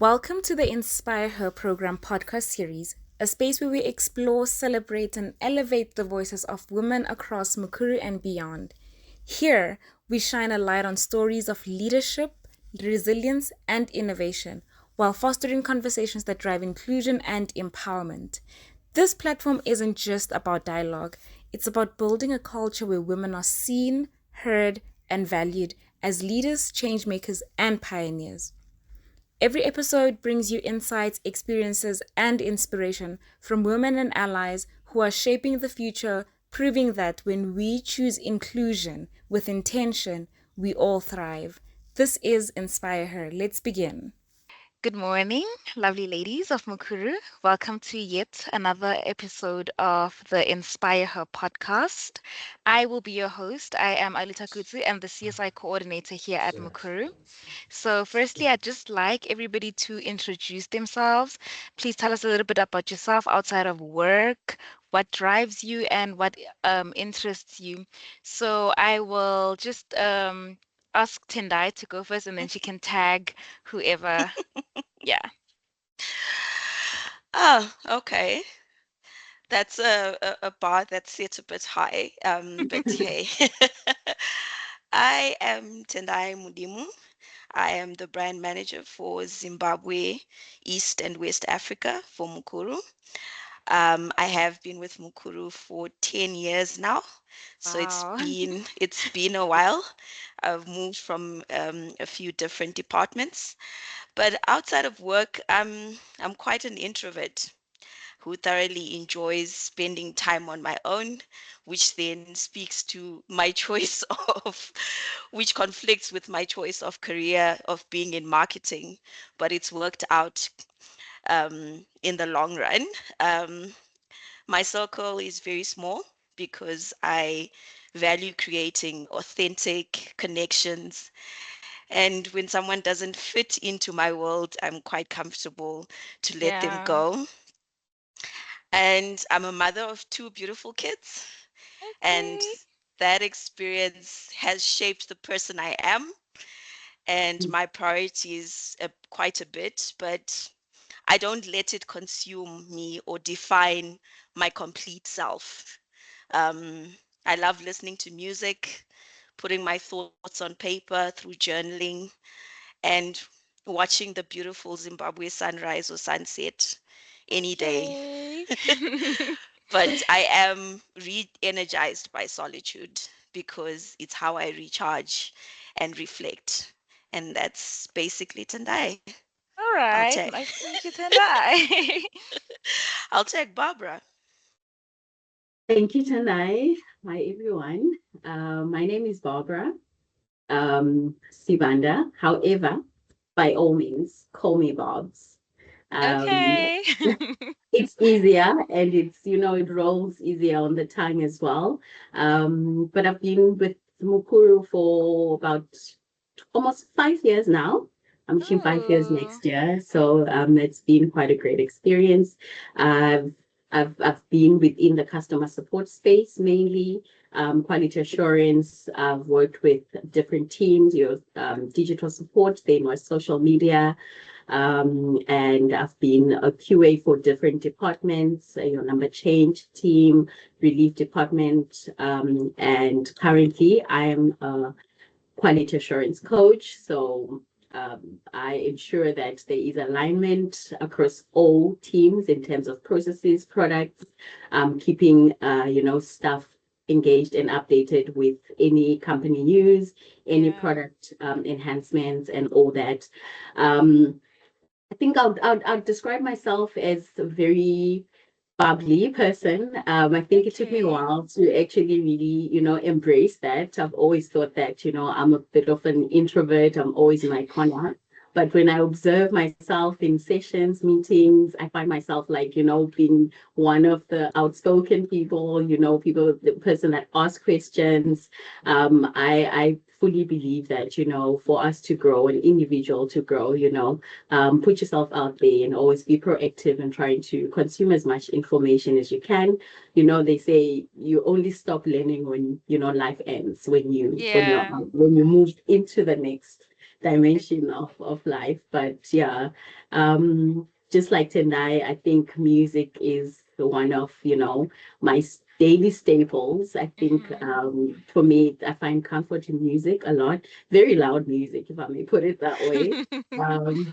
Welcome to the Inspire Her program podcast series, a space where we explore, celebrate, and elevate the voices of women across Mukuru and beyond. Here, we shine a light on stories of leadership, resilience, and innovation, while fostering conversations that drive inclusion and empowerment. This platform isn't just about dialogue, it's about building a culture where women are seen, heard, and valued as leaders, change makers, and pioneers. Every episode brings you insights, experiences, and inspiration from women and allies who are shaping the future, proving that when we choose inclusion with intention, we all thrive. This is Inspire Her. Let's begin. Good morning, lovely ladies of Mukuru. Welcome to yet another episode of the Inspire Her podcast. I will be your host. I am 𝐈𝐧𝐬𝐫𝐞𝐇𝐄𝐑 and the CSI coordinator here at Mukuru. So, firstly, I'd just like everybody to introduce themselves. Please tell us a little bit about yourself outside of work, what drives you, and what interests you. So, I will just ask Tendai to go first, and then she can tag whoever. Yeah. Oh, okay. That's a bar that's set a bit high. But hey, I am Tendai Mudimu. I am the brand manager for Zimbabwe, East and West Africa for Mukuru. I have been with Mukuru for 10 years now, so it's Wow. been a while. I've moved from a few different departments, but outside of work, I'm quite an introvert who thoroughly enjoys spending time on my own, which then speaks to my choice of, which conflicts with my choice of career of being in marketing, but it's worked out in the long run. Um, my circle is very small because I value creating authentic connections. And when someone doesn't fit into my world, I'm quite comfortable to let them Yeah. go. And I'm a mother of two beautiful kids, and Okay. that experience has shaped the person I am and my priorities quite a bit, but I don't let it consume me or define my complete self. Um, I love listening to music, putting my thoughts on paper through journaling, and watching the beautiful Zimbabwe sunrise or sunset any day. Okay. But I am re-energized by solitude because it's how I recharge and reflect. And that's basically Tendai. All I'll right. tag. Nice to meet you, Tendai. I'll tag Barbara. Thank you, Tanai. Hi, everyone. My name is Barbara Sibanda. However, by all means, call me Bobs. Um, Okay. it's easier and it rolls easier on the tongue as well. But I've been with Mukuru for about almost 5 years now. I'm reaching 5 years Ooh. next year, so it's been quite a great experience. I've I've been within the customer support space mainly, quality assurance. I've worked with different teams, digital support, then was social media, and I've been a QA for different departments, number change team, relief department, and currently I am a quality assurance coach. So I ensure that there is alignment across all teams in terms of processes, products, keeping staff engaged and updated with any company news, any Yeah. product enhancements, and all that. Um, I think I'll describe myself as a very bubbly person. I think it took me a Okay. while to actually really, embrace that. I've always thought that, I'm a bit of an introvert. I'm always in my corner. But when I observe myself in sessions, meetings, I find myself like, being one of the outspoken people, the person that asks questions. I fully believe that, for us to grow, an individual to grow, put yourself out there and always be proactive and trying to consume as much information as you can. They say you only stop learning when life ends, when you Yeah. when you move into the next dimension of life. But yeah, just like Tendai, I think music is one of, my daily staples. I think for me, I find comfort in music a lot. Very loud music, if I may put it that way.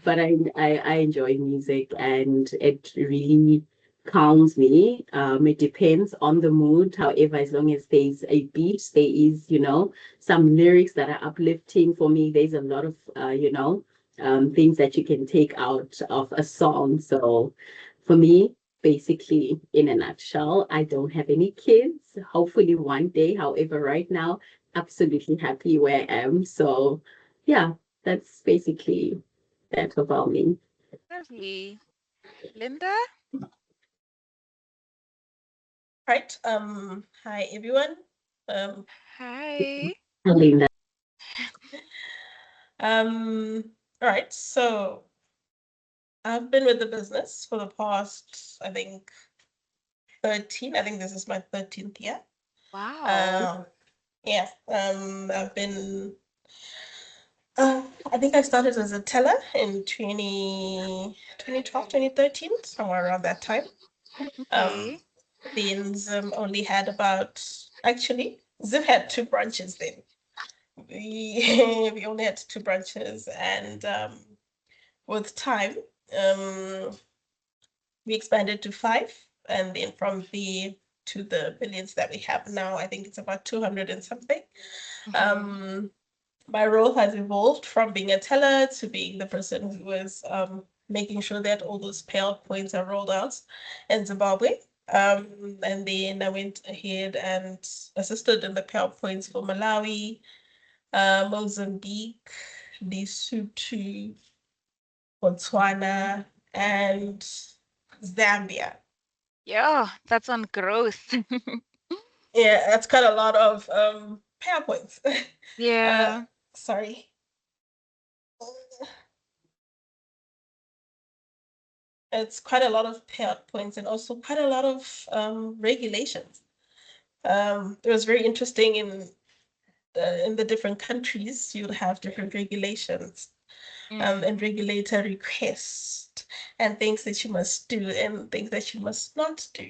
But I enjoy music, and it really calms me. It depends on the mood. However, as long as there's a beat, there is, some lyrics that are uplifting for me. There's a lot of, things that you can take out of a song. So for me, basically, in a nutshell, I don't have any kids. Hopefully one day. However, right now, absolutely happy where I am. So yeah, that's basically that about me. Lovely. Linda? Right. Hi everyone. Hi. Linda. All right. So I've been with the business for the past, I think, 13. I think this is my 13th year. Wow. Yeah. I've been. I think I started as a teller in 2012, 2013, somewhere around that time. Okay. Then Zim only had about, actually, Zim had 2 branches then. We only had 2 branches, and with time, we expanded to 5, and then from the to the billions that we have now, I think it's about 200 and something. My role has evolved from being a teller to being the person who was making sure that all those payout points are rolled out in Zimbabwe. And then I went ahead and assisted in the payout points for Malawi, Mozambique, Lesotho, Botswana, and Zambia. Yeah, that's on growth. Yeah, that's quite a lot of payout points. Yeah. Sorry. It's quite a lot of payout points, and also quite a lot of regulations. It was very interesting in the different countries. You'd have different regulations and regulator requests and things that you must do and things that you must not do.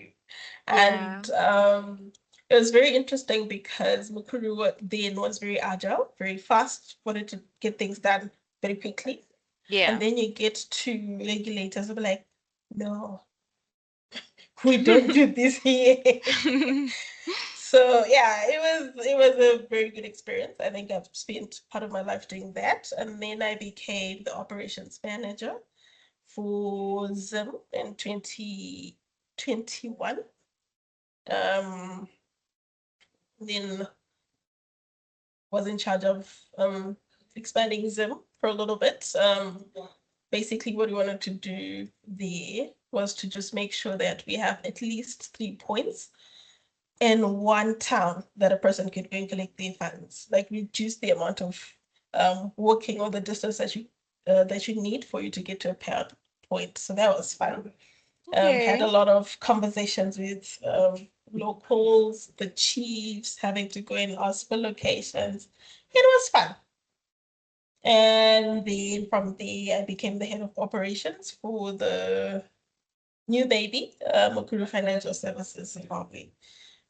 Yeah. And it was very interesting because Mukuru then was very agile, very fast, wanted to get things done very quickly. Yeah. And then you get to regulators who be like, no, we don't do this here. So yeah, it was a very good experience. I think I've spent part of my life doing that, and then I became the operations manager for Zim in 2021. Then was in charge of expanding Zim for a little bit. Basically, what we wanted to do there was to just make sure that we have at least 3 points in one town that a person could go and collect their funds, like reduce the amount of walking or the distance that you need for you to get to a payout point. So that was fun. Had a lot of conversations with locals, the chiefs, having to go and ask for locations. It was fun. And then from there, I became the head of operations for the new baby, Mukuru Financial Services Zimbabwe,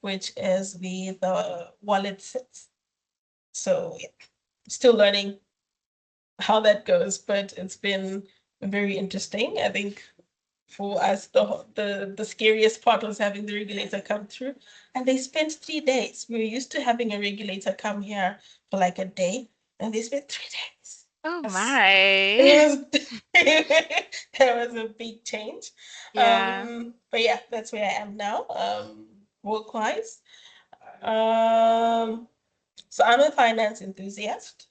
which is where the wallet sits. So yeah, still learning how that goes, but it's been very interesting. I think for us, the scariest part was having the regulator come through, and they spent 3 days. We were used to having a regulator come here for like a day, and they spent 3 days. Oh It my. was that was a big change. Yeah. But yeah, that's where I am now. Work-wise. Um, so I'm a finance enthusiast.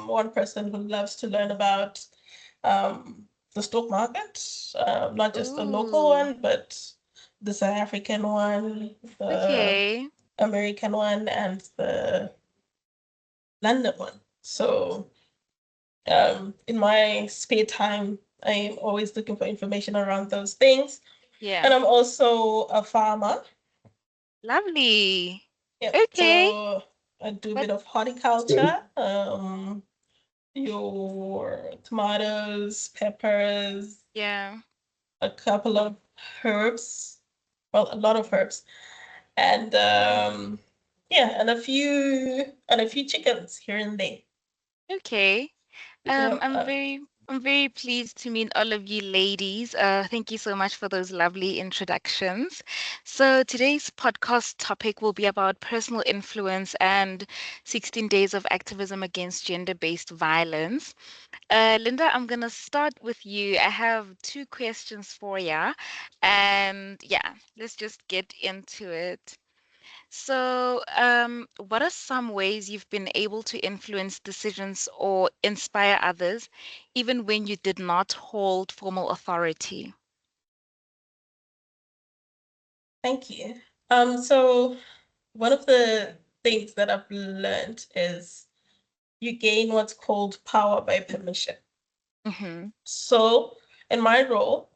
One person who loves to learn about the stock market, not just the local Ooh. one, but the South African one, the Okay. American one, and the London one. So in my spare time, I'm always looking for information around those things. Yeah. And I'm also a farmer. Lovely. Yeah. Okay. So I do a But bit of horticulture. your tomatoes, peppers, Yeah. a couple of herbs, well, a lot of herbs, and yeah, and a few chickens here and there. Okay. Yeah, I'm very pleased to meet all of you ladies. Thank you so much for those lovely introductions. So today's podcast topic will be about personal influence and 16 days of activism against gender-based violence. Linda, I'm gonna start with you. I have two questions for you, and yeah, let's just get into it. So, what are some ways you've been able to influence decisions or inspire others, even when you did not hold formal authority? thank you. So one of the things that I've learned is you gain what's called power by permission. Mm-hmm. So in my role,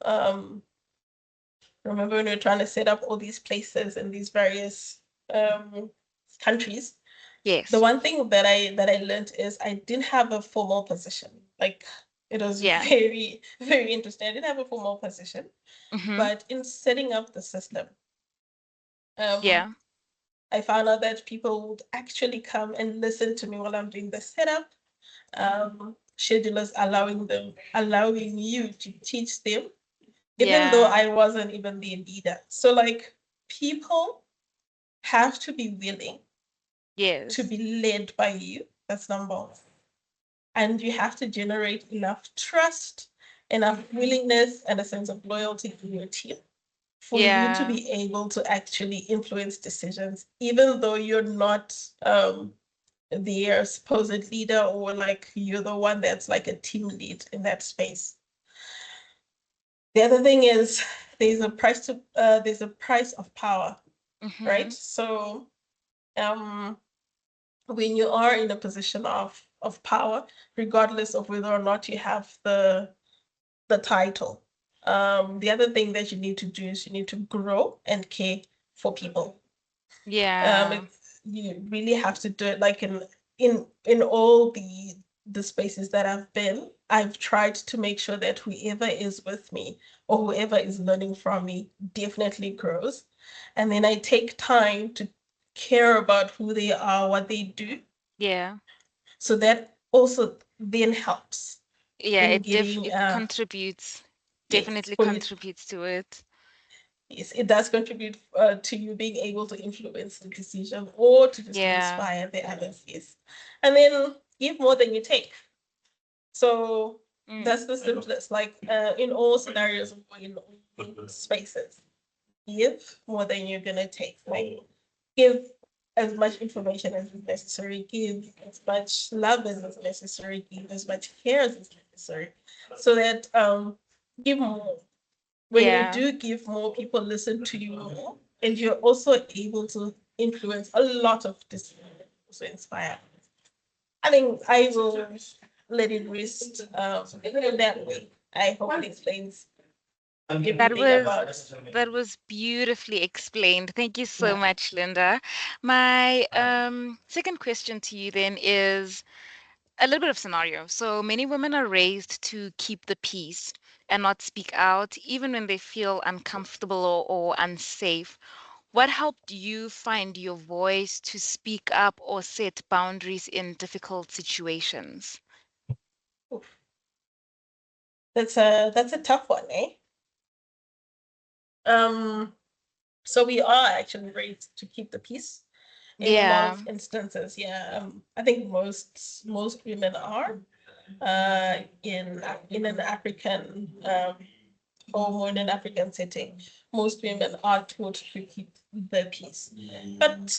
remember when we were trying to set up all these places in these various um, countries, the Yes. one thing that I learned is I didn't have a formal position. Like it was Yeah. very, very interesting. I didn't have a formal position, Mm-hmm. but in setting up the system, um, Yeah. I found out that people would actually come and listen to me while I'm doing the setup. Schedulers allowing you to teach them, even though Yeah. I wasn't even the leader. So like people have to be willing to Yes. be led by you. That's number one. And you have to generate enough trust, enough willingness, and a sense of loyalty in your team for you to Yeah. be able to actually influence decisions, even though you're not their supposed leader or like you're the one that's like a team lead in that space. The other thing is there's a price of power, right? Mm-hmm. So um when you are in a position of power, regardless of whether or not you have the title, the other thing that you need to do is you need to grow and care for people. Yeah. You really have to do it like in all the spaces that I've been. I've tried to make sure that whoever is with me or whoever is learning from me definitely grows, and then I take time to care about who they are, what they do, Yeah. so that also then helps Yeah. in It getting it contributes, yes definitely for you. contributes to it. Yes, it does contribute to you being able to influence the decision or to just Yeah. inspire the others. Yes. And then give more than you take. So Mm. that's the simplest, like in all scenarios or in all spaces. Give more than you're going to take. Like, give as much information as is necessary, give as much love as is necessary, give as much care as is necessary, so that give more. When you Yeah. do give more, people listen to you more, and you're also able to influence a lot of decisions, also inspire. I think I will let it rest in that way. I hope it explains That everything was about. that was beautifully explained. Thank you so Yeah. much, Linda. My second question to you then is a little bit of scenario. So many women are raised to keep the peace and not speak out, even when they feel uncomfortable or unsafe. What helped you find your voice to speak up or set boundaries in difficult situations? That's a tough one, eh? Um, so we are actually raised to keep the peace in a lot Yeah. of instances. Yeah, I think most women are in an African home or in an African setting. Most women are taught to keep the peace, but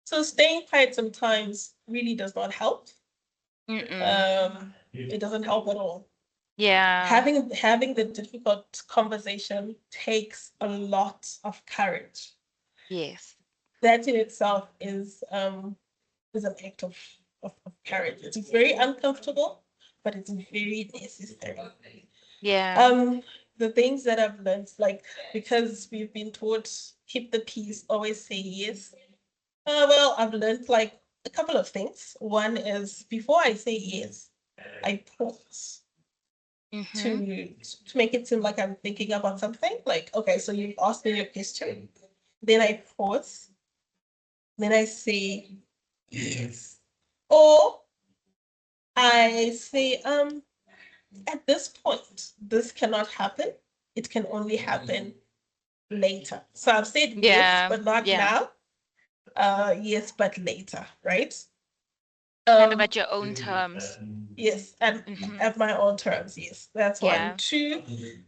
so staying quiet sometimes really does not help. Mm-mm. It doesn't help at all. Yeah. Having the difficult conversation takes a lot of courage. Yes. That in itself is an act of courage. It's very uncomfortable, but it's very necessary. Yeah. Um, the things that I've learned, like because we've been taught keep the peace, always say yes. Well, I've learned like a couple of things. One is before I say yes, I pause to make it seem like I'm thinking about something. Like, okay, so you asked me your question, then I pause, then I say yes, or I say, at this point, this cannot happen. It can only happen later. So I've said yes, but not now. Yes, but later, right? Kind of at your own terms. Yes, and at my own terms, yes. That's one. Two,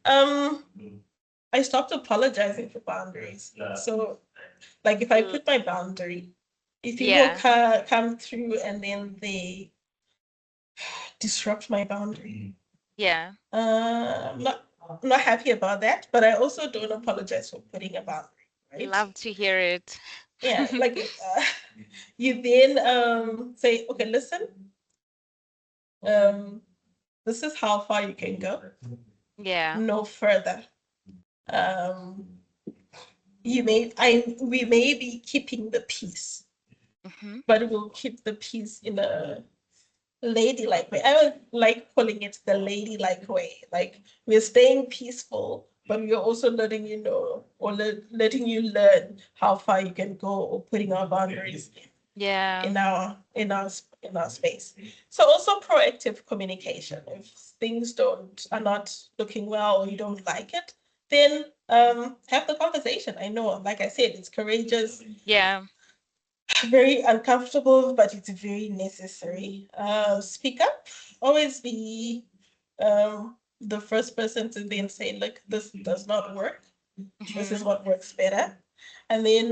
I stopped apologizing for boundaries. So, like, if I put my boundary, if people come through and then they disrupt my boundary, I'm not happy about that. But I also don't apologize for putting a boundary. Right? Love to hear it. Yeah, like you then say, okay, listen, this is how far you can go. Yeah. No further. We may be keeping the peace, but we'll keep the peace in a ladylike way. I don't like calling it the ladylike way. Like, we're staying peaceful, but we're also letting you know, or letting you learn how far you can go, or putting our boundaries in our space. So also proactive communication. If things are not looking well, or you don't like it, then have the conversation. I know, like I said, it's courageous. Yeah. Very uncomfortable, but it's very necessary. Speak up. Always be the first person to then say, look, this does not work. This is what works better. And then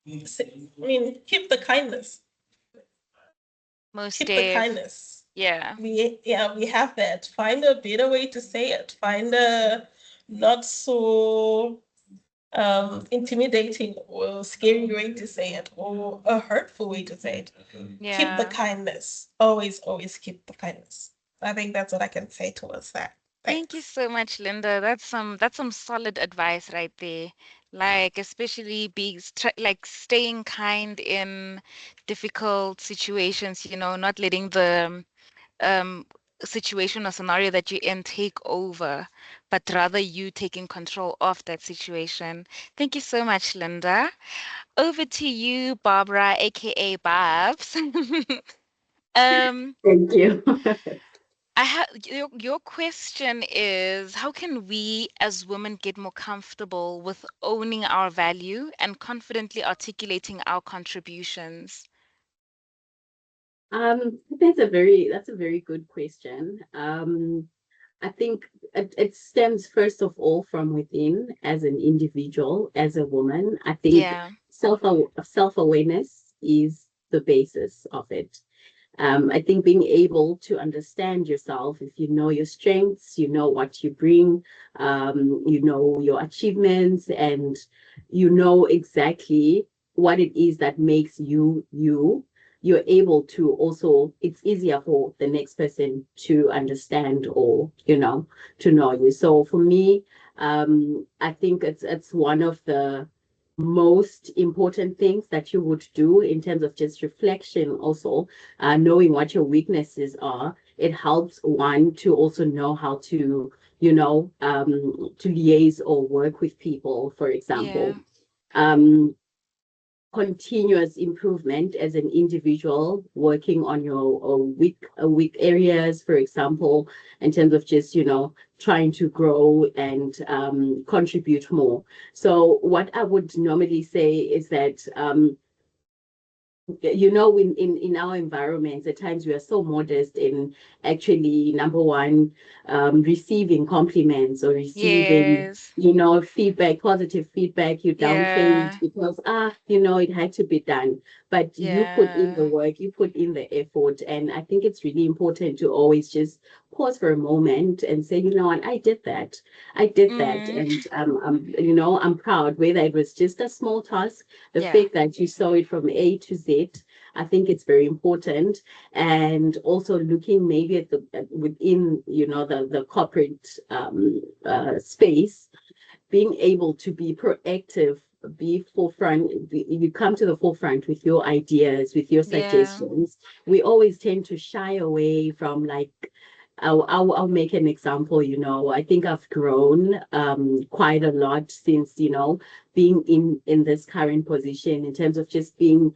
keep the kindness. Keep the kindness. Yeah. We have that. Find a better way to say it. Find a not so intimidating or scary way to say it, or a hurtful way to say it. Keep the kindness. Always keep the kindness. I think that's what I can say towards that. Thank you so much, Linda. That's some solid advice right there. Like, especially like staying kind in difficult situations, not letting the um situation or scenario that you're in take over, but rather you taking control of that situation. Thank you so much, Linda. Over to you, Barbara, aka Babs. Thank you. I have your question is, how can we as women get more comfortable with owning our value and confidently articulating our contributions? That's a very good question. I think it stems first of all from within, as an individual, as a woman. I think self-awareness is the basis of it. I think being able to understand yourself, if you know your strengths, you know what you bring, you know your achievements, and you know exactly what it is that makes you you, you're able to also, it's easier for the next person to understand, or, to know you. So for me, I think it's one of the most important things that you would do in terms of just reflection. Also, knowing what your weaknesses are, it helps one to also know how to, to liaise or work with people, for example. Continuous improvement as an individual, working on your weak areas, for example, in terms of just, trying to grow and contribute more. So what I would normally say is that in our environments, at times we are so modest in actually, number one, receiving compliments or receiving, feedback, positive feedback. You downplay it because, it had to be done. But you put in the work, you put in the effort. And I think it's really important to always just pause for a moment and say, you know what, I did that. And, I'm proud, whether it was just a small task, the fact that you saw it from A to Z. I think it's very important. And also looking maybe within, the corporate space, being able to be proactive be forefront, you come to the forefront with your ideas, with your Yeah. suggestions. We always tend to shy away from like, I'll make an example, you know. I think I've grown quite a lot since, you know, being in this current position, in terms of just being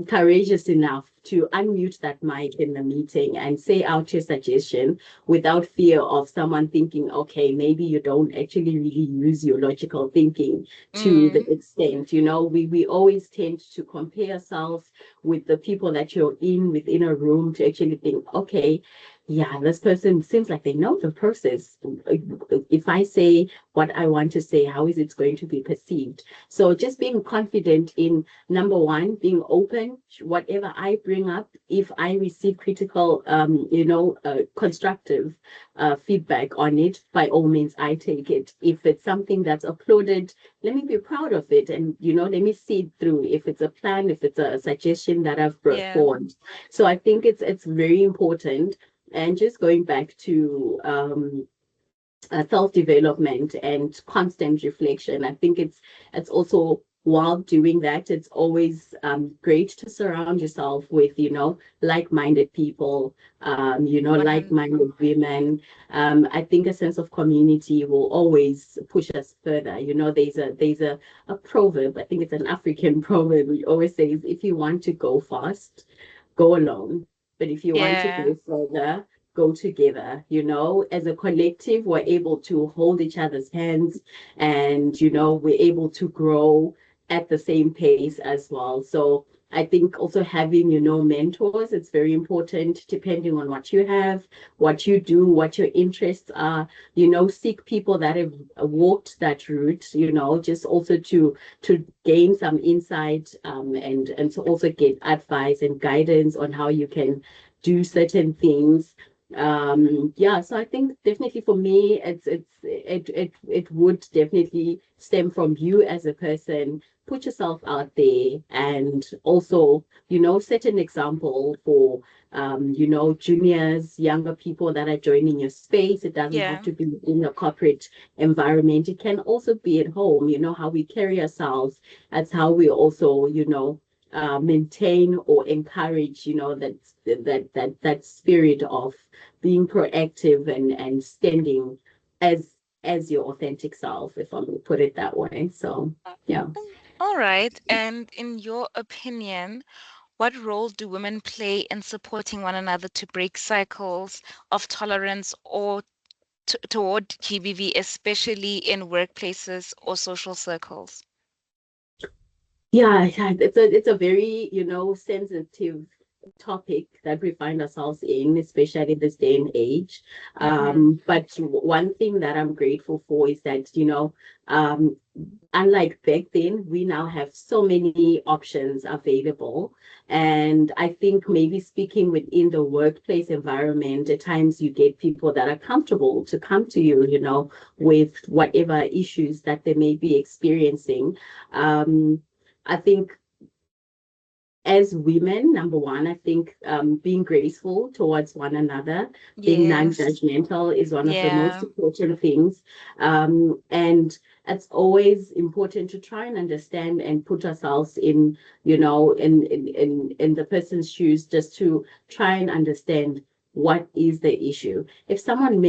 courageous enough to unmute that mic in the meeting and say out your suggestion without fear of someone thinking, okay, maybe you don't actually really use your logical thinking to the extent, you know. We always tend to compare ourselves with the people that you're within a room, to actually think, okay, yeah, this person seems like they know the process. If I say what I want to say, how is it going to be perceived? So just being confident in, number one, being open, whatever I bring up, if I receive critical, constructive feedback on it, by all means, I take it. If it's something that's applauded, let me be proud of it, and, you know, let me see it through. If it's a plan, if it's a suggestion that I've brought Yeah. forward. So I think it's very important. And just going back to self-development and constant reflection, I think it's also, while doing that, it's always great to surround yourself with, you know, like-minded people, you know, 100. like-minded women. I think a sense of community will always push us further. You know, there's a proverb, I think it's an African proverb, which always says, if you want to go fast, go alone. But if you want to Yeah. go further, go together. You know, as a collective, we're able to hold each other's hands, and, you know, we're able to grow at the same pace as well. So I think also having, you know, mentors, it's very important, depending on what you have, what you do, what your interests are. You know, seek people that have walked that route, you know, just also to gain some insight, and to also get advice and guidance on how you can do certain things. Yeah, so I think definitely for me, it would definitely stem from you as a person. Put yourself out there, and also, you know, set an example for you know, juniors, younger people that are joining your space. It doesn't Yeah. have to be in a corporate environment. It can also be at home. You know, how we carry ourselves, that's how we also, you know, maintain or encourage, you know, that spirit of being proactive and standing as your authentic self, if I may put it that way. So yeah. All right. And in your opinion, what role do women play in supporting one another to break cycles of tolerance or toward GBV, especially in workplaces or social circles? Yeah, yeah, it's a very, you know, sensitive topic that we find ourselves in, especially this day and age. But one thing that I'm grateful for is that, you know, unlike back then, we now have so many options available. And I think maybe speaking within the workplace environment, at times you get people that are comfortable to come to you, you know, with whatever issues that they may be experiencing. I think as women, number one, I think being graceful towards one another, being Yes. non-judgmental is one of the most Yeah. important things. And it's always important to try and understand and put ourselves in, you know, in the person's shoes, just to try and understand what is the issue. If someone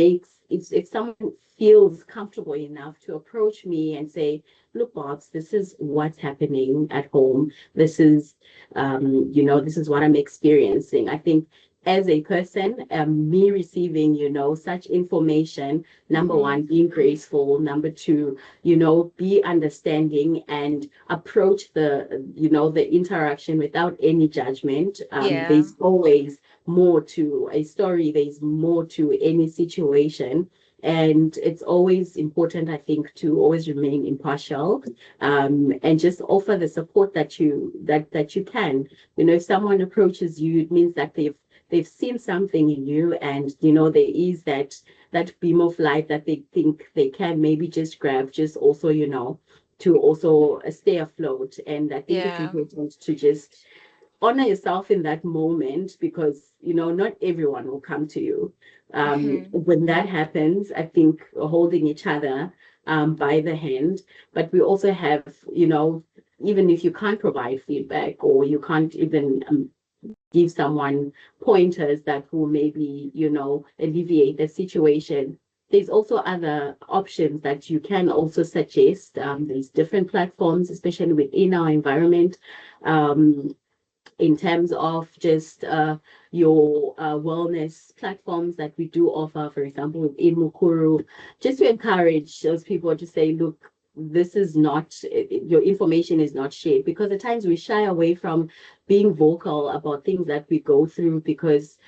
feels comfortable enough to approach me and say, look, Bobs, this is what's happening at home. This is you know, this is what I'm experiencing. I think as a person, me receiving, you know, such information, number one, being graceful, number two, you know, be understanding and approach you know, the interaction without any judgment. Yeah. There's always more to a story, there's more to any situation. And it's always important, I think, to always remain impartial, and just offer the support that you can. You know, if someone approaches you, it means that they've seen something in you, and, you know, there is that beam of light that they think they can maybe just grab, just also, you know, to also stay afloat. And I think it's Yeah. important to just honor yourself in that moment, because, you know, not everyone will come to you. When that happens, I think holding each other by the hand. But we also have, you know, even if you can't provide feedback or you can't even give someone pointers that will maybe, you know, alleviate the situation. There's also other options that you can also suggest. There's different platforms, especially within our environment. In terms of just your wellness platforms that we do offer, for example, within Mukuru, just to encourage those people to say, look, this is not, your information is not shared, because at times we shy away from being vocal about things that we go through because,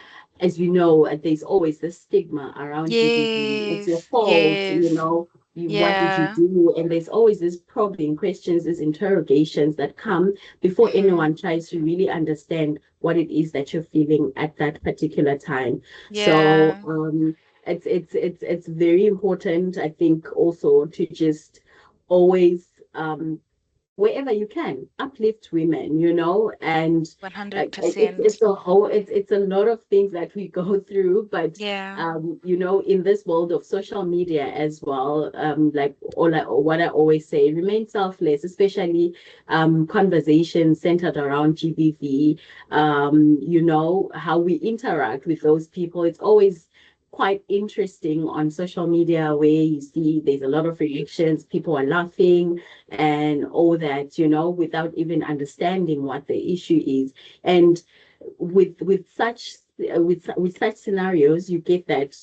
as you know, there's always this stigma around GBV. It's your Yes, fault, you yes, know, what did you yeah. do? And there's always this probing questions, these interrogations that come before Mm-hmm. anyone tries to really understand what it is that you're feeling at that particular time. So Yeah, it's very important, I think, also to just always wherever you can uplift women, you know, and it's 100%. a whole it's a lot of things that we go through, but Yeah, you know, in this world of social media as well, like what I always say, remain selfless, especially conversations centered around GBV. You know, how we interact with those people, it's always quite interesting on social media, where you see there's a lot of reactions, people are laughing and all that, you know, without even understanding what the issue is. And with such scenarios, you get that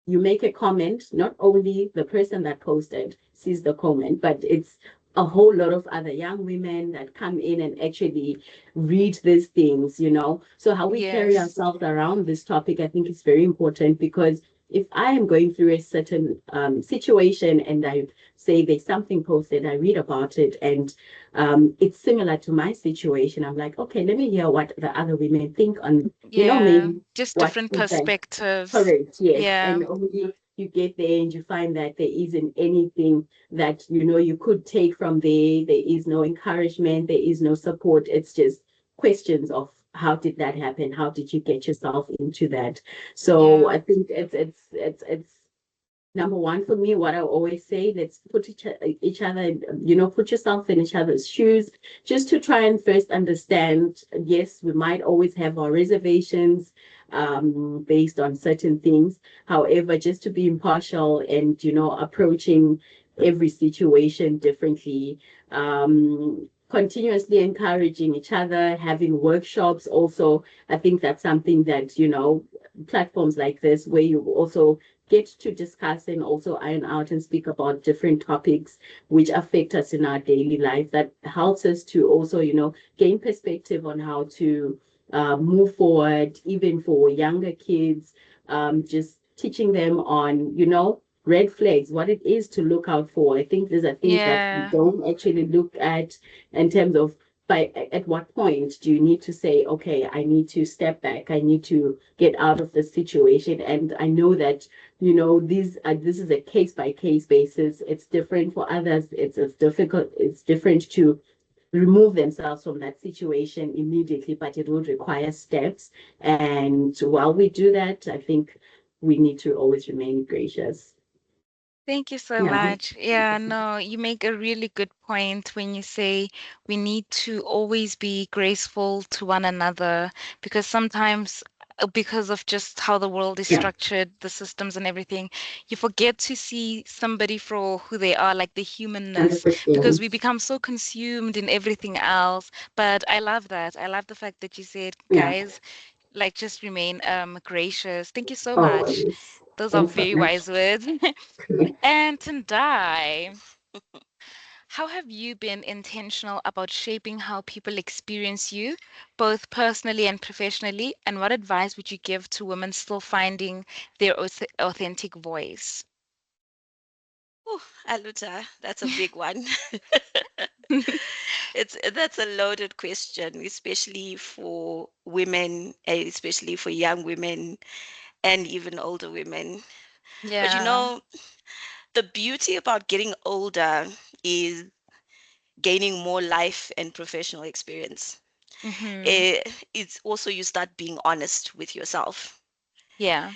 you make a comment, not only the person that posted sees the comment, but it's a whole lot of other young women that come in and actually read these things, you know. So how we carry yes, ourselves around this topic, I think, is very important, because if I am going through a certain situation and I say there's something posted, I read about it, and it's similar to my situation, I'm like, okay, let me hear what the other women think on, you know, yeah. maybe Just what different feedback. perspectives. Correct, yes. Yeah, And only you get there and you find that there isn't anything that, you know, you could take from there. There is no encouragement, there is no support. It's just questions of how did that happen? How did you get yourself into that? So yeah. I think it's number one for me, what I always say, let's put each other, you know, put yourself in each other's shoes, just to try and first understand. Yes, we might always have our reservations based on certain things. However, just to be impartial and, you know, approaching every situation differently. Continuously encouraging each other, having workshops also. I think that's something that, you know, platforms like this, where you also get to discuss and also iron out and speak about different topics which affect us in our daily life, that helps us to also, you know, gain perspective on how to move forward, even for younger kids, just teaching them on, you know, red flags, what it is to look out for. I think these are things that we Yeah. don't actually look at in terms of, by at what point do you need to say, okay, I need to step back, I need to get out of the situation. And I know that, you know, this is a case by case basis. It's different for others. It's difficult. It's different to remove themselves from that situation immediately, but it would require steps. And while we do that, I think we need to always remain gracious. Thank you so Yeah. much. Yeah, no, you make a really good point when you say we need to always be graceful to one another, because sometimes, because of just how the world is Yeah. structured, the systems and everything, you forget to see somebody for who they are, like the humanness, because 100%. we become so consumed in everything else. But I love that. I love the fact that you said, Yeah. guys, like just remain gracious. Thank you so much. Always. Those are Thanks so very much. wise words. And Tendai, how have you been intentional about shaping how people experience you, both personally and professionally? And what advice would you give to women still finding their authentic voice? Oh, Aluta, that's a big one. That's a loaded question, especially for women, especially for young women and even older women. But you Yeah. know, the beauty about getting older is gaining more life and professional experience. Mm-hmm. It's also you start being honest with yourself. Yeah.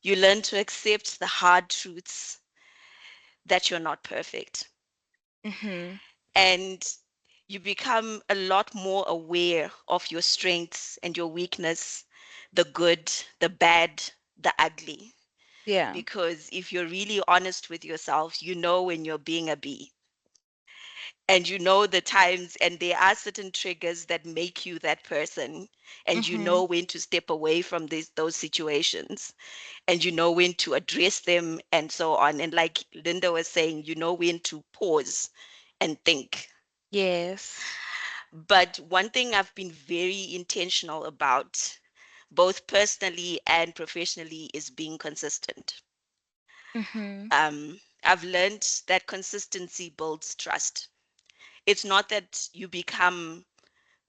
You learn to accept the hard truths that you're not perfect. Mm-hmm. And you become a lot more aware of your strengths and your weakness, the good, the bad, the ugly. Yeah. Because if you're really honest with yourself, you know when you're being a bee. And you know the times, and there are certain triggers that make you that person. And you Mm-hmm. know when to step away from those situations. And you know when to address them and so on. And like Linda was saying, you know when to pause and think. Yes. But one thing I've been very intentional about, both personally and professionally, is being consistent. Mm-hmm. I've learned that consistency builds trust. It's not that you become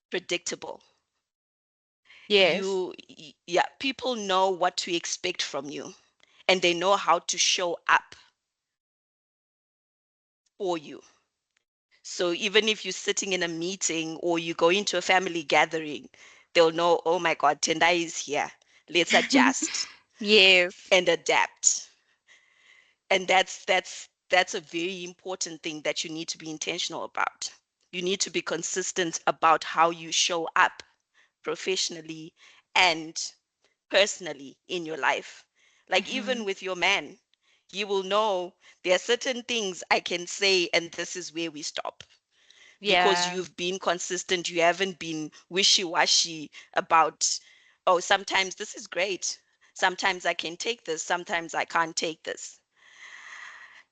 predictable. Yes. Yeah, people know what to expect from you, and they know how to show up for you. So even if you're sitting in a meeting or you go into a family gathering, they'll know, oh my God, Tendai is here. Let's adjust Yes. and adapt. And that's a very important thing that you need to be intentional about. You need to be consistent about how you show up professionally and personally in your life. Like Mm-hmm. even with your man, you will know there are certain things I can say, and this is where we stop. Because Yeah. you've been consistent, you haven't been wishy-washy about, oh, sometimes this is great. Sometimes I can take this, sometimes I can't take this.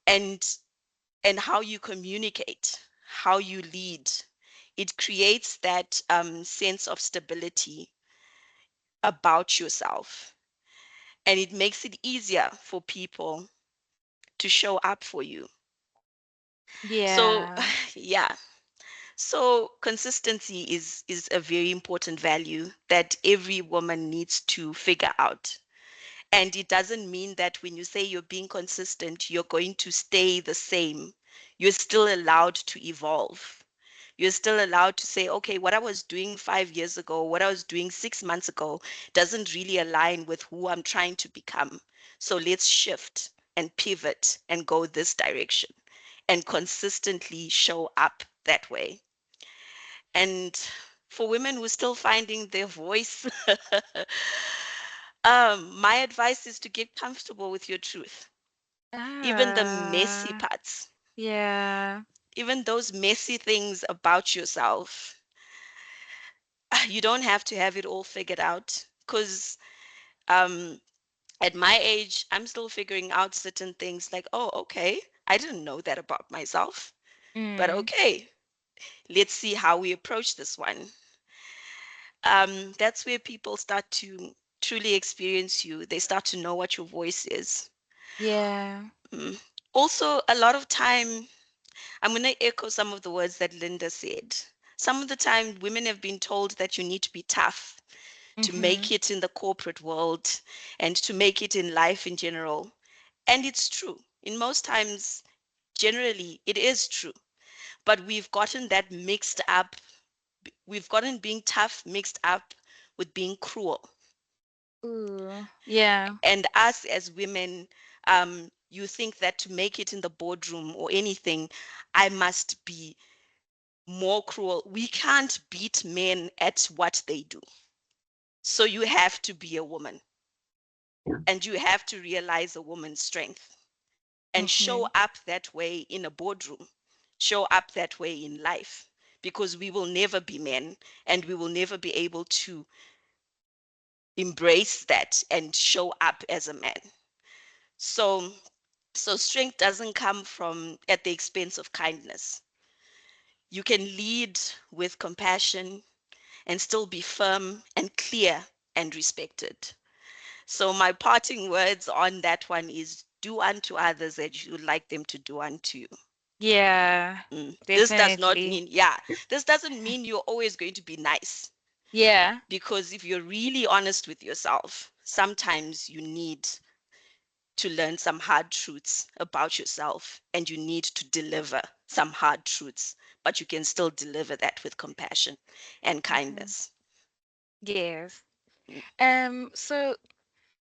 And how you communicate, how you lead, it creates that sense of stability about yourself. And it makes it easier for people to show up for you. So, Yeah. yeah. So consistency is a very important value that every woman needs to figure out. And it doesn't mean that when you say you're being consistent, you're going to stay the same. You're still allowed to evolve. You're still allowed to say, okay, what I was doing 5 years ago, what I was doing 6 months ago doesn't really align with who I'm trying to become. So let's shift and pivot and go this direction and consistently show up that way. And for women who are still finding their voice, my advice is to get comfortable with your truth, even the messy Ah. parts, Yeah. even those messy things about yourself. You don't have to have it all figured out because um, at my age, I'm still figuring out certain things like, oh, okay, I didn't know that about myself, but Mm. okay, let's see how we approach this one. That's where people start to truly experience you. They start to know what your voice is. Yeah. Mm. Also, a lot of time, I'm going to echo some of the words that Linda said. Some of the time, women have been told that you need to be tough to Mm-hmm. make it in the corporate world and to make it in life in general. And it's true. In most times, generally, it is true. But we've gotten that mixed up. We've gotten being tough mixed up with being cruel. Ooh. Yeah. And us as women, you think that to make it in the boardroom or anything, I must be more cruel. We can't beat men at what they do. So you have to be a woman Yeah. and you have to realize a woman's strength and show Mm-hmm. up that way in a boardroom, show up that way in life, because we will never be men and we will never be able to embrace that and show up as a man. So strength doesn't come from at the expense of kindness. You can lead with compassion and still be firm and clear and respected. So my parting words on that one is do unto others as you would like them to do unto you. Yeah. This does not Definitely. mean, yeah, this doesn't mean you're always going to be nice. Yeah. Because if you're really honest with yourself, sometimes you need to learn some hard truths about yourself and you need to deliver some hard truths, but you can still deliver that with compassion and Mm-hmm. kindness. Yes. So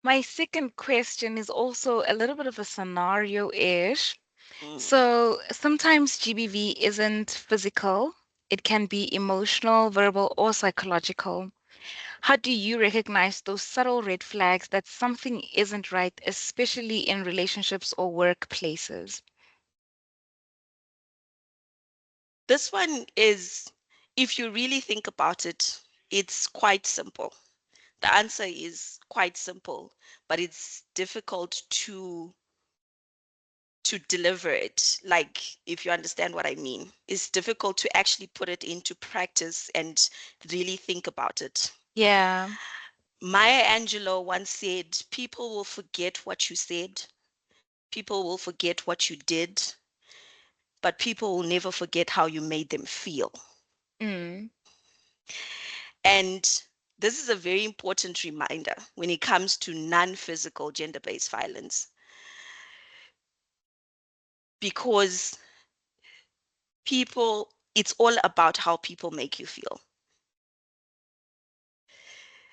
my second question is also a little bit of a scenario-ish. Mm. So sometimes GBV isn't physical, it can be emotional, verbal, or psychological. How do you recognize those subtle red flags that something isn't right, especially in relationships or workplaces? This one is, if you really think about it, it's quite simple. The answer is quite simple, but it's difficult to deliver it. Like, if you understand what I mean, it's difficult to actually put it into practice and really think about it. Yeah. Maya Angelou once said, people will forget what you said, people will forget what you did, but people will never forget how you made them feel. Mm. And this is a very important reminder when it comes to non-physical gender-based violence, because it's all about how people make you feel.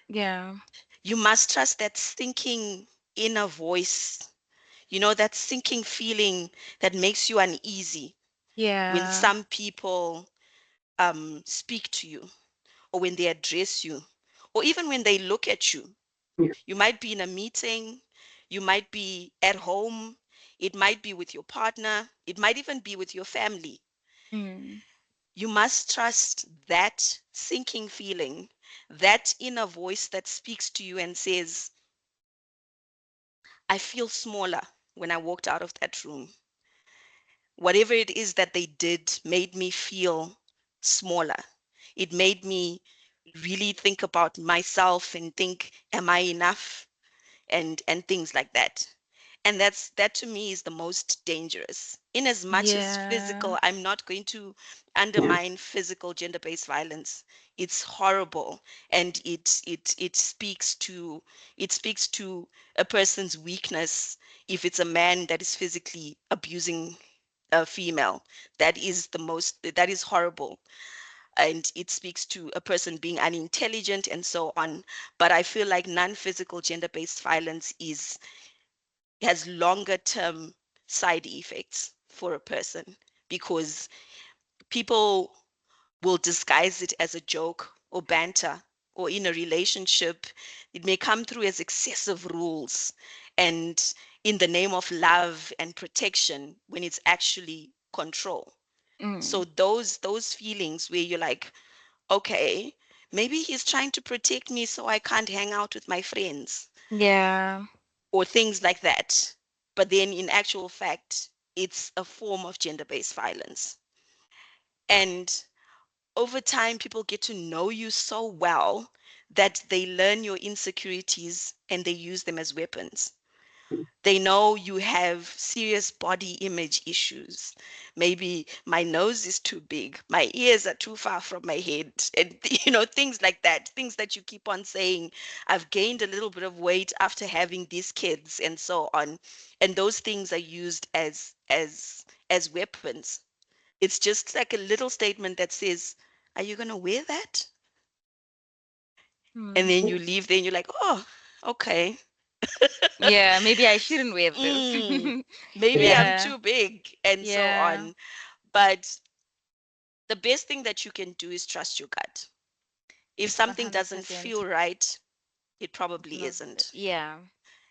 Yeah. You must trust that sinking inner voice, that sinking feeling that makes you uneasy when Yeah. some people speak to you, or when they address you, or even when they look at you. You might be in a meeting, you might be at home, it might be with your partner, it might even be with your family. Mm. You must trust that sinking feeling, that inner voice that speaks to you and says, I feel smaller when I walked out of that room. Whatever it is that they did made me feel smaller. It made me really think about myself and think, am I enough? And things like that. And that to me is the most dangerous. In as much as Yeah. physical, I'm not going to Yeah. undermine physical gender-based violence. It's horrible, and it speaks to a person's weakness. If it's a man that is physically abusing a female, that is horrible, and it speaks to a person being unintelligent and so on. But I feel like non-physical gender-based violence has longer term side effects for a person, because people will disguise it as a joke or banter, or in a relationship it may come through as excessive rules and in the name of love and protection, when it's actually control. So Mm. those feelings where you're like, okay, maybe he's trying to protect me so I can't hang out with my friends, Yeah. or things like that. But then in actual fact, it's a form of gender-based violence. And over time, people get to know you so well that they learn your insecurities and they use them as weapons. They know you have serious body image issues. Maybe my nose is too big, my ears are too far from my head, and things like that. Things that you keep on saying, I've gained a little bit of weight after having these kids, and so on. And those things are used as weapons. It's just like a little statement that says, are you gonna wear that? And Mm. then you leave there and you're like, oh, okay. Yeah, maybe I shouldn't wear this. Mm, maybe Yeah. I'm Yeah. too big, and so Yeah. on. But the best thing that you can do is trust your gut. If something doesn't 100%. feel right, it It's probably not. isn't. Yeah.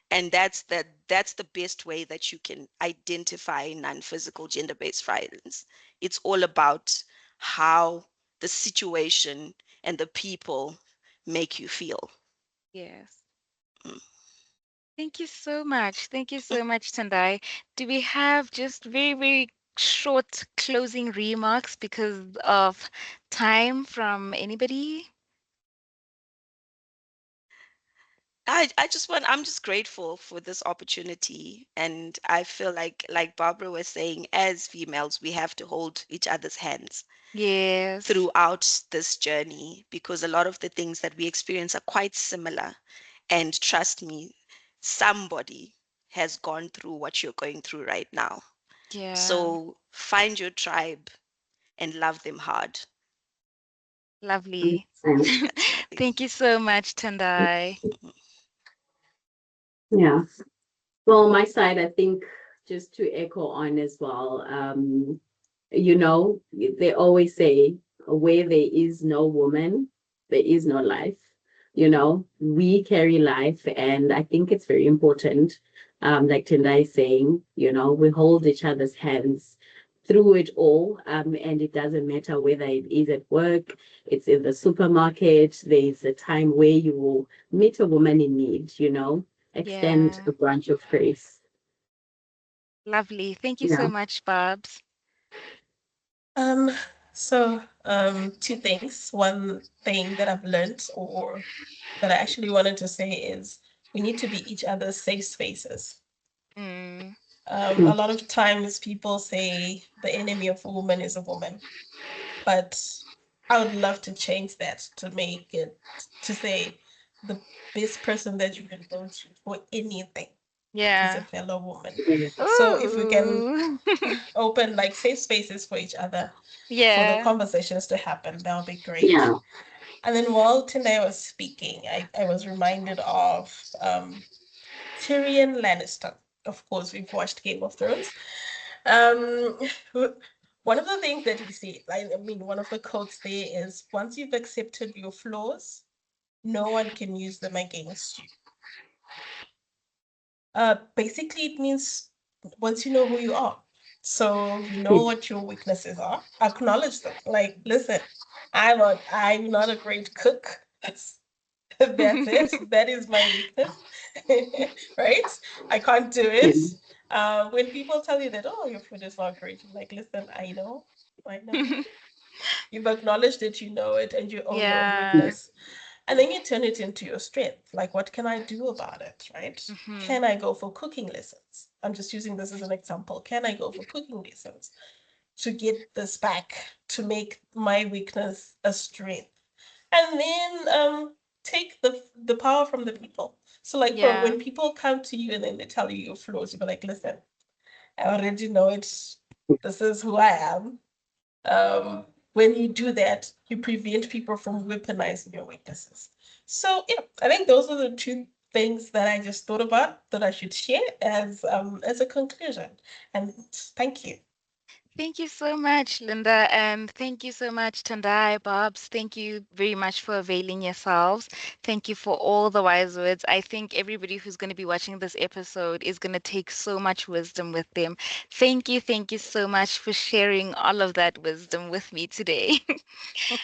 And that's the best way that you can identify non-physical gender-based violence. It's all about how the situation and the people make you feel. Yes. Mm. Thank you so much. Thank you so much, Tendai. Do we have just very, very short closing remarks because of time from anybody? I'm just grateful for this opportunity, and I feel like Barbara was saying, as females we have to hold each other's hands Yes. throughout this journey, because a lot of the things that we experience are quite similar. And trust me, somebody has gone through what you're going through right now. Yeah. So find your tribe and love them hard. Lovely. 100%. That's lovely. Thank you so much, Tendai. Mm. Yeah. Well, on my side, I think just to echo on as well, you know, they always say, where there is no woman, there is no life. You know, we carry life, and I think it's very important. Like Tendai is saying, you know, we hold each other's hands through it all. And it doesn't matter whether it is at work, it's in the supermarket, there's a time where you will meet a woman in need, you know, extend Yeah. a branch of grace. Lovely. Thank you so Yeah. much, Babs. Um, two things. One thing that I've learned or that I actually wanted to say is we need to be each other's safe spaces. Mm. A lot of times people say the enemy of a woman is a woman, but I would love to change that to make it to say the best person that you can go to for anything is a Yeah. fellow woman. Yeah. So if we can Ooh. open like safe spaces for each other for the Yeah. conversations to happen, that would be great. Yeah. And then while Tendai was speaking, I was reminded of Tyrion Lannister. Of course, we've watched Game of Thrones. Um, one of the things that he said, I mean, one of the quotes there is, once you've accepted your flaws, no one can use them against you. Basically, it means once you know who you are, so you know what your weaknesses are, acknowledge them. Like, listen, I'm not a great cook. That's it. That is my weakness, right? I can't do Yeah. it. When people tell you that, oh, your food is not great, I'm like, listen, I know. You've acknowledged it, you know it, and you own your own Yeah. weakness. And then you turn it into your strength. Like, what can I do about it, right? Mm-hmm. Can I go for cooking lessons? I'm just using this as an example. Can I go for cooking lessons to get this back, to make my weakness a strength? And then take the power from the people. So like Yeah. when people come to you and then they tell you your flaws, you be like, listen, I already know it. This is who I am. When you do that, you prevent people from weaponizing your weaknesses. So yeah, I think those are the two things that I just thought about that I should share as a conclusion. And thank you. Thank you so much, Linda, and thank you so much, Tandai, Babs. Thank you very much for availing yourselves. Thank you for all the wise words. I think everybody who's going to be watching this episode is going to take so much wisdom with them. Thank you so much for sharing all of that wisdom with me today. Thank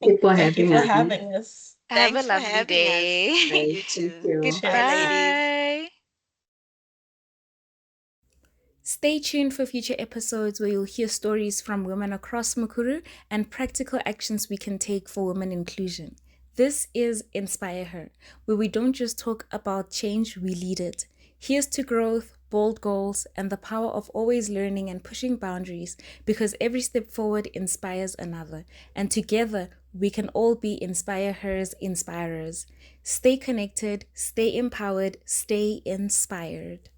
you for Thank you having for us. having us. Have a Thanks for lovely having us. day. Right. You Thank too. you. Bye, Cheers. ladies. Goodbye. Stay tuned for future episodes where you'll hear stories from women across Mukuru and practical actions we can take for women inclusion. This is Inspire Her, where we don't just talk about change, we lead it. Here's to growth, bold goals, and the power of always learning and pushing boundaries, because every step forward inspires another. And together, we can all be Inspire Her's inspirers. Stay connected, stay empowered, stay inspired.